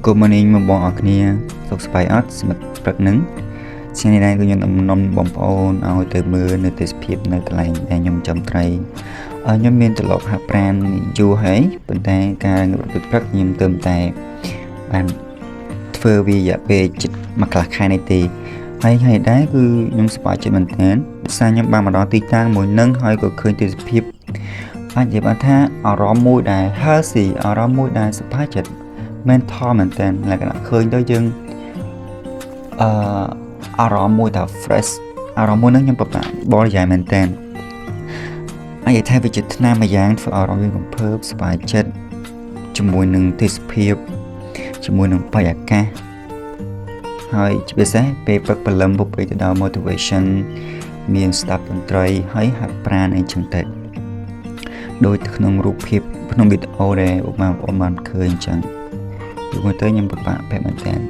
Good morning មកបងអរគ្នាសុខសប្បាយអត់សម្រាប់ព្រឹកហ្នឹងថ្ងៃនេះដែរគឺខ្ញុំនាំបងប្អូនឲ្យទៅមើលនៅទេសភាពនៅកន្លែងដែលខ្ញុំចំត្រីខ្ញុំមានត្រឡប់ហាត់ប្រាណយូរហើយប៉ុន្តែការងើបព្រឹកខ្ញុំទើបតែបានធ្វើវារយៈពេលជិត1កន្លះខែនេះទេហើយថ្ងៃដែរគឺខ្ញុំសប្បាយចិត្តមែនទែនដោយសារខ្ញុំបានមកដល់ទីតាំងមួយនឹងហើយក៏ឃើញទេសភាពអាចនិយាយបានថាអារម្មណ៍មួយដែល healthy អារម្មណ៍មួយដែលសប្បាយចិត្តមែនថតមែនតើលក្ខណៈឃើញទៅយើងអារម្មណ៍មួយថា fresh អារម្មណ៍មួយហ្នឹងខ្ញុំប្របាក់បរិយាយមែនតើអាចថាវាជាថ្នាំមួយយ៉ាងធ្វើអារម្មណ៍យើងរំភើបសប្បាយចិត្តជាមួយនឹងទេសភាពជាមួយនឹងបរិយាកាសហើយជាពិសេសពេលព្រឹកព្រលឹមពុកទៅដល់ motivation មានស្ដាប់តន្ត្រីហើយហាត់ប្រាណអីចឹងទៅដោយក្នុងរូបភាពក្នុងវីដេអូដែលបងប្អូនបានឃើញចឹង Tôi tôi nhưng các bạn phải mạnh